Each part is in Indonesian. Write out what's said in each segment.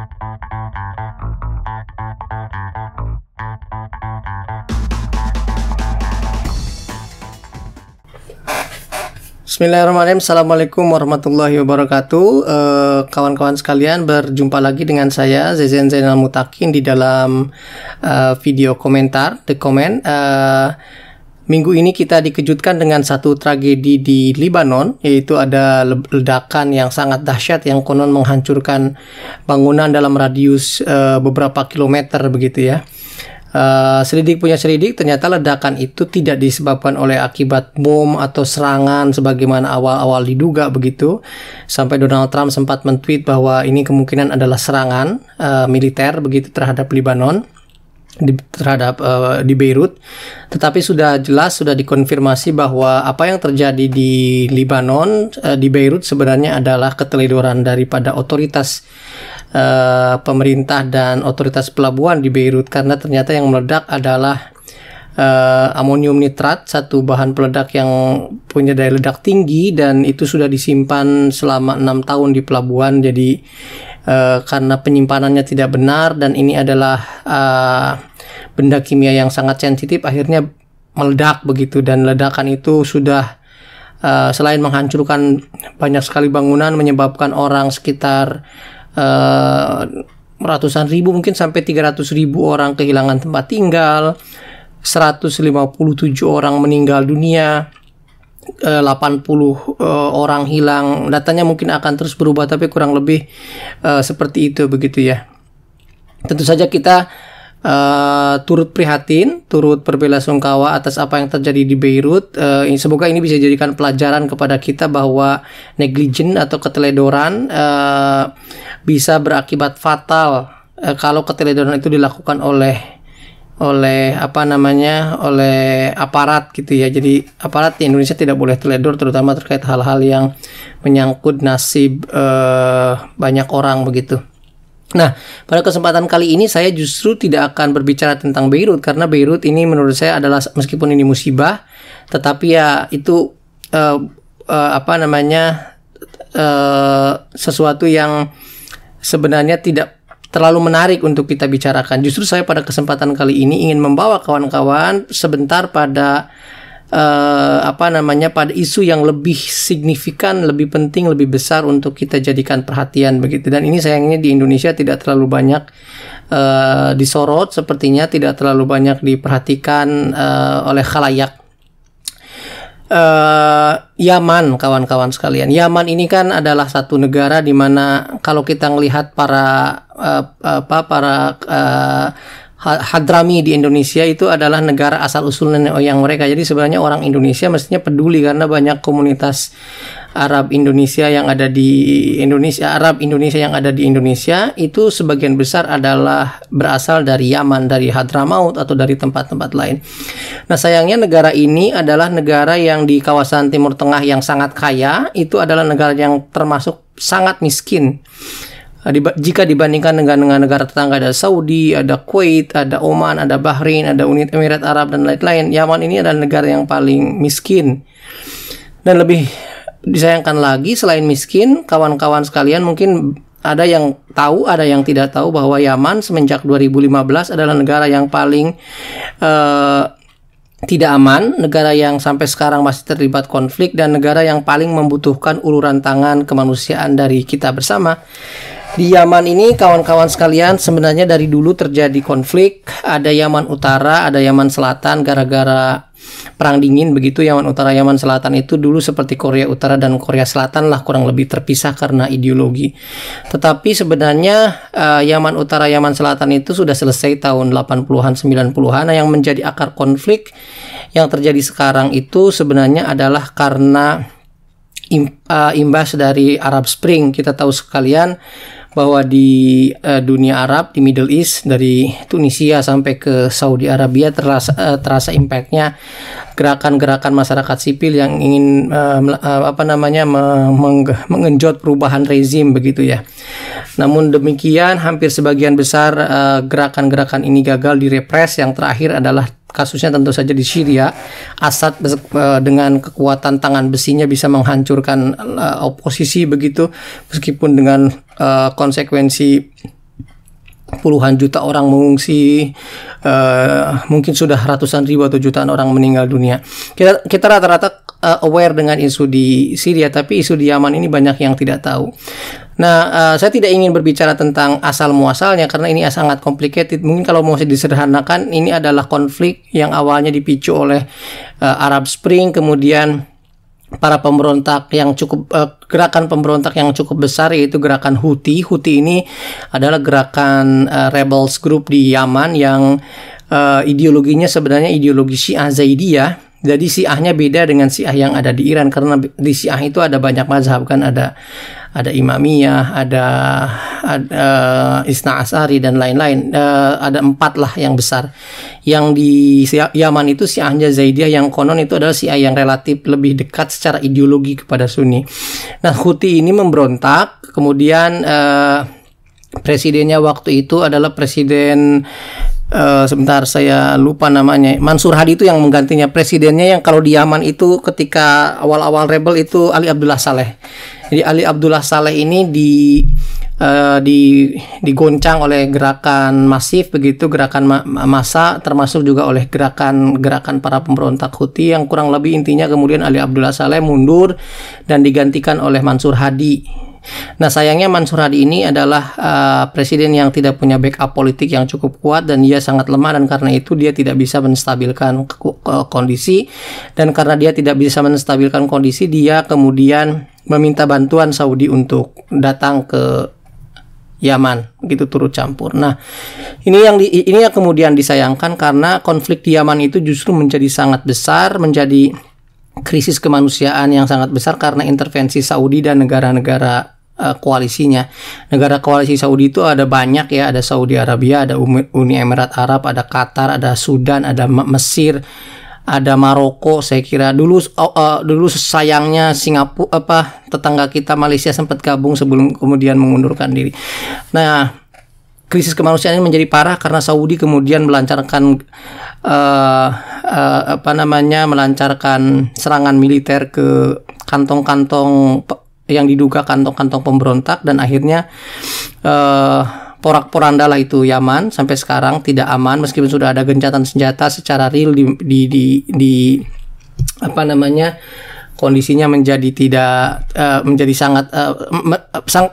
Bismillahirrahmanirrahim. Assalamualaikum warahmatullahi wabarakatuh. Kawan-kawan sekalian, berjumpa lagi dengan saya Zezen Zainal Mutakin di dalam video komentar The Comment. Minggu ini kita dikejutkan dengan satu tragedi di Lebanon, yaitu ada ledakan yang sangat dahsyat yang konon menghancurkan bangunan dalam radius beberapa kilometer begitu ya. Selidik punya selidik, ternyata ledakan itu tidak disebabkan oleh akibat bom atau serangan sebagaimana awal-awal diduga begitu. Sampai Donald Trump sempat men-tweet bahwa ini kemungkinan adalah serangan militer begitu terhadap Lebanon, di Beirut. Tetapi sudah jelas, sudah dikonfirmasi bahwa apa yang terjadi di Lebanon, di Beirut sebenarnya adalah keteledoran daripada otoritas pemerintah dan otoritas pelabuhan di Beirut, karena ternyata yang meledak adalah amonium nitrat, satu bahan peledak yang punya daya ledak tinggi dan itu sudah disimpan selama 6 tahun di pelabuhan. Jadi karena penyimpanannya tidak benar dan ini adalah benda kimia yang sangat sensitif, akhirnya meledak begitu. Dan ledakan itu sudah selain menghancurkan banyak sekali bangunan, menyebabkan orang sekitar ratusan ribu, mungkin sampai 300.000 orang kehilangan tempat tinggal, 157 orang meninggal dunia, 80 orang hilang. Datanya mungkin akan terus berubah, tapi kurang lebih seperti itu begitu ya. Tentu saja kita turut prihatin, turut berbelasungkawa atas apa yang terjadi di Beirut. Semoga ini bisa dijadikan pelajaran kepada kita bahwa negligent atau keteledoran bisa berakibat fatal kalau keteledoran itu dilakukan oleh aparat gitu ya. Jadi aparat di Indonesia tidak boleh teledor, terutama terkait hal-hal yang menyangkut nasib banyak orang begitu. Nah, pada kesempatan kali ini saya justru tidak akan berbicara tentang Beirut, karena Beirut ini menurut saya adalah, meskipun ini musibah, tetapi ya itu sesuatu yang sebenarnya tidak terlalu menarik untuk kita bicarakan. Justru saya pada kesempatan kali ini ingin membawa kawan-kawan sebentar pada pada isu yang lebih signifikan, lebih penting, lebih besar untuk kita jadikan perhatian begitu. Dan ini sayangnya di Indonesia tidak terlalu banyak disorot, sepertinya tidak terlalu banyak diperhatikan oleh khalayak. Yaman, kawan-kawan sekalian. Yaman ini kan adalah satu negara di mana kalau kita melihat para Hadrami di Indonesia itu adalah negara asal usul nenek moyang mereka. Jadi sebenarnya orang Indonesia mestinya peduli, karena banyak komunitas Arab Indonesia yang ada di Indonesia, Arab Indonesia yang ada di Indonesia itu sebagian besar adalah berasal dari Yaman, dari Hadramaut atau dari tempat-tempat lain. Nah, sayangnya negara ini adalah negara yang di kawasan Timur Tengah yang sangat kaya, itu adalah negara yang termasuk sangat miskin. Jika dibandingkan dengan negara tetangga, ada Saudi, ada Kuwait, ada Oman, ada Bahrain, ada Uni Emirat Arab dan lain-lain, Yaman ini adalah negara yang paling miskin. Dan lebih disayangkan lagi, selain miskin, kawan-kawan sekalian mungkin ada yang tahu, ada yang tidak tahu bahwa Yaman semenjak 2015 adalah negara yang paling tidak aman, negara yang sampai sekarang masih terlibat konflik, dan negara yang paling membutuhkan uluran tangan kemanusiaan dari kita bersama. Di Yaman ini, kawan-kawan sekalian, sebenarnya dari dulu terjadi konflik. Ada Yaman Utara, ada Yaman Selatan, gara-gara perang dingin begitu. Yaman Utara, Yaman Selatan itu dulu seperti Korea Utara dan Korea Selatan lah, kurang lebih terpisah karena ideologi. Tetapi sebenarnya Yaman Utara, Yaman Selatan itu sudah selesai tahun 80-an, 90-an. Nah, yang menjadi akar konflik yang terjadi sekarang itu sebenarnya adalah karena imbas dari Arab Spring. Kita tahu sekalian bahwa di dunia Arab, di Middle East, dari Tunisia sampai ke Saudi Arabia terasa impactnya gerakan-gerakan masyarakat sipil yang ingin mengenjot perubahan rezim begitu ya. Namun demikian, hampir sebagian besar gerakan-gerakan ini gagal direpres. Yang terakhir adalah kasusnya tentu saja di Syria. Assad dengan kekuatan tangan besinya bisa menghancurkan oposisi begitu, meskipun dengan konsekuensi puluhan juta orang mengungsi, mungkin sudah ratusan ribu atau jutaan orang meninggal dunia. Kita rata-rata aware dengan isu di Syria, tapi isu di Yaman ini banyak yang tidak tahu. Nah, saya tidak ingin berbicara tentang asal muasalnya karena ini sangat complicated. Mungkin kalau mau disederhanakan, ini adalah konflik yang awalnya dipicu oleh Arab Spring, kemudian para pemberontak yang cukup gerakan pemberontak yang cukup besar, yaitu gerakan Houthi. Houthi ini adalah gerakan rebels group di Yaman yang ideologinya sebenarnya ideologi Syiah Zaidiyah. Jadi Syiahnya beda dengan Syiah yang ada di Iran, karena di Syiah itu ada banyak mazhab kan, ada Imamiyah, ada Isna Asari dan lain-lain. Ada 4 lah yang besar. Yang di Yaman itu Syiahnya Zaidiyah, yang konon itu adalah Syiah yang relatif lebih dekat secara ideologi kepada Sunni. Nah, Houthi ini memberontak, kemudian presidennya waktu itu adalah presiden sebentar saya lupa namanya, Mansur Hadi itu yang menggantinya. Presidennya yang kalau di Yaman itu ketika awal-awal rebel itu Ali Abdullah Saleh. Jadi Ali Abdullah Saleh ini digoncang oleh gerakan masif begitu, gerakan massa, termasuk juga oleh gerakan para pemberontak Houthi, yang kurang lebih intinya kemudian Ali Abdullah Saleh mundur dan digantikan oleh Mansur Hadi. Nah, sayangnya Mansur Hadi ini adalah presiden yang tidak punya backup politik yang cukup kuat, dan dia sangat lemah, dan karena itu dia tidak bisa menstabilkan kondisi, dan karena dia tidak bisa menstabilkan kondisi, dia kemudian meminta bantuan Saudi untuk datang ke Yaman, begitu, turut campur. Nah, ini yang kemudian disayangkan, karena konflik di Yaman itu justru menjadi sangat besar, menjadi krisis kemanusiaan yang sangat besar karena intervensi Saudi dan negara-negara koalisinya. Negara koalisi Saudi itu ada banyak ya, ada Saudi Arabia, ada Uni Emirat Arab, ada Qatar, ada Sudan, ada Mesir, ada Maroko. Saya kira dulu sayangnya Singapura, tetangga kita Malaysia sempat gabung sebelum kemudian mengundurkan diri. Nah, krisis kemanusiaan ini menjadi parah karena Saudi kemudian melancarkan melancarkan serangan militer ke kantong-kantong yang diduga kantong-kantong pemberontak, dan akhirnya porak-poranda lah itu Yaman sampai sekarang tidak aman, meskipun sudah ada gencatan senjata secara real kondisinya menjadi sangat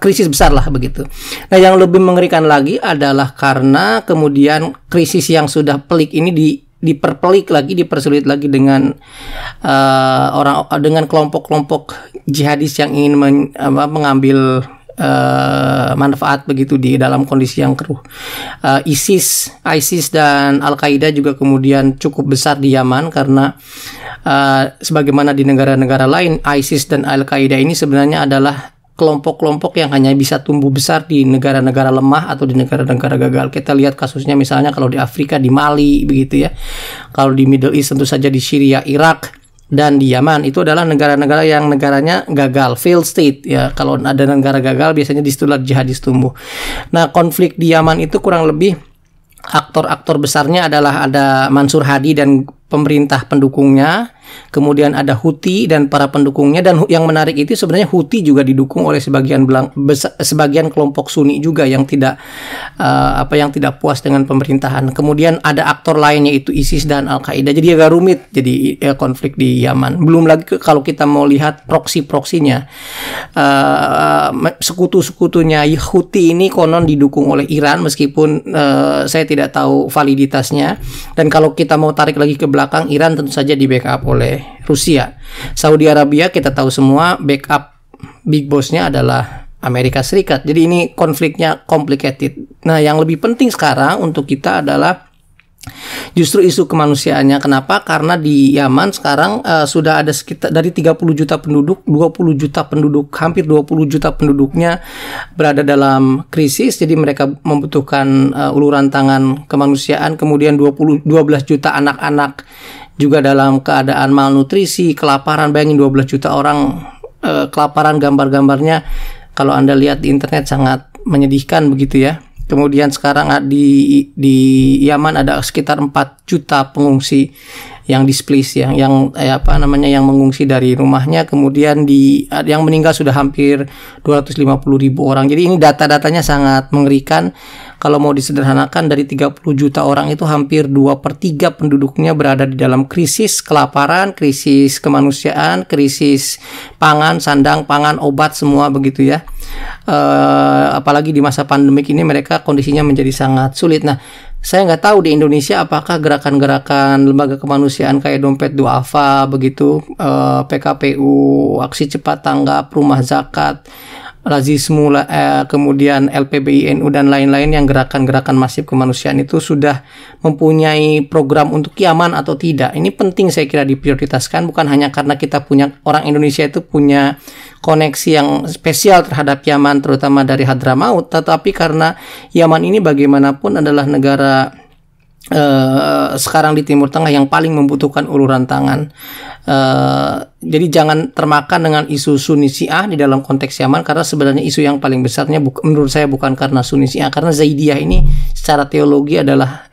krisis besar lah begitu. Nah, yang lebih mengerikan lagi adalah karena kemudian krisis yang sudah pelik ini dipersulit lagi dengan dengan kelompok-kelompok jihadis yang ingin mengambil manfaat begitu di dalam kondisi yang keruh. ISIS dan Al-Qaeda juga kemudian cukup besar di Yaman, karena sebagaimana di negara-negara lain, ISIS dan Al-Qaeda ini sebenarnya adalah kelompok-kelompok yang hanya bisa tumbuh besar di negara-negara lemah atau di negara-negara gagal. Kita lihat kasusnya misalnya kalau di Afrika, di Mali begitu ya. Kalau di Middle East tentu saja di Syria, Irak, dan di Yaman itu adalah negara-negara yang negaranya gagal, failed state ya. Kalau ada negara gagal biasanya disitulah jihadis tumbuh. Nah, konflik di Yaman itu kurang lebih aktor-aktor besarnya adalah ada Mansur Hadi dan pemerintah pendukungnya, kemudian ada Houthi dan para pendukungnya, dan yang menarik itu sebenarnya Houthi juga didukung oleh sebagian kelompok Sunni juga yang tidak puas dengan pemerintahan. Kemudian ada aktor lain yaitu ISIS dan Al-Qaeda. Jadi agak rumit jadi konflik di Yaman. Belum lagi kalau kita mau lihat proksi-proksinya, sekutu-sekutunya Houthi ini konon didukung oleh Iran, meskipun saya tidak tahu validitasnya. Dan kalau kita mau tarik lagi ke belakang, Iran tentu saja di backup oleh Rusia. Saudi Arabia kita tahu semua backup big bossnya adalah Amerika Serikat. Jadi ini konfliknya complicated. Nah, yang lebih penting sekarang untuk kita adalah justru isu kemanusiaannya. Kenapa? Karena di Yaman sekarang sudah ada sekitar dari 30 juta penduduk, 20 juta penduduk, hampir 20 juta penduduknya berada dalam krisis. Jadi mereka membutuhkan uluran tangan kemanusiaan. Kemudian 12 juta anak-anak juga dalam keadaan malnutrisi, kelaparan. Bayangin 12 juta orang kelaparan, gambar-gambarnya kalau Anda lihat di internet sangat menyedihkan begitu ya. Kemudian sekarang di Yaman ada sekitar 4 juta pengungsi yang displaced ya, yang mengungsi dari rumahnya. Kemudian yang meninggal sudah hampir 250.000 orang. Jadi ini data-datanya sangat mengerikan. Kalau mau disederhanakan, dari 30 juta orang itu hampir 2/3 penduduknya berada di dalam krisis kelaparan, krisis kemanusiaan, krisis pangan, sandang, pangan, obat, semua begitu ya. Apalagi di masa pandemik ini mereka kondisinya menjadi sangat sulit. Nah, saya nggak tahu di Indonesia apakah gerakan-gerakan lembaga kemanusiaan kayak Dompet Duafa begitu, PKPU, Aksi Cepat Tanggap, Rumah Zakat, Lazismu, kemudian LPBINU dan lain-lain yang gerakan-gerakan masif kemanusiaan itu sudah mempunyai program untuk Yaman atau tidak. Ini penting saya kira diprioritaskan, bukan hanya karena kita punya, orang Indonesia itu punya koneksi yang spesial terhadap Yaman, terutama dari Hadramaut, tetapi karena Yaman ini bagaimanapun adalah negara sekarang di Timur Tengah yang paling membutuhkan uluran tangan. Jadi jangan termakan dengan isu Sunni Syiah di dalam konteks Yaman, karena sebenarnya isu yang paling besarnya menurut saya bukan karena Sunni Syiah, karena Zaidiyah ini secara teologi adalah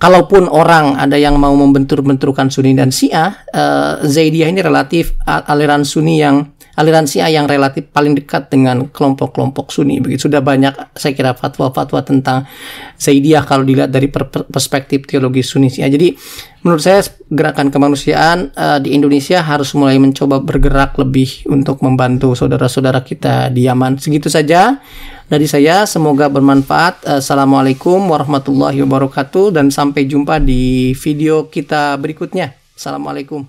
kalaupun orang ada yang mau membentur-benturkan Sunni dan Syiah, Zaidiyah ini relatif aliran Syiah yang relatif paling dekat dengan kelompok-kelompok Sunni. Begitu sudah banyak saya kira fatwa-fatwa tentang Zaidiyah kalau dilihat dari perspektif teologi Sunni Syiah. Jadi menurut saya gerakan kemanusiaan di Indonesia harus mulai mencoba bergerak lebih untuk membantu saudara-saudara kita di Yaman. Segitu saja dari saya, semoga bermanfaat. Assalamualaikum warahmatullahi wabarakatuh dan sampai jumpa di video kita berikutnya. Assalamualaikum.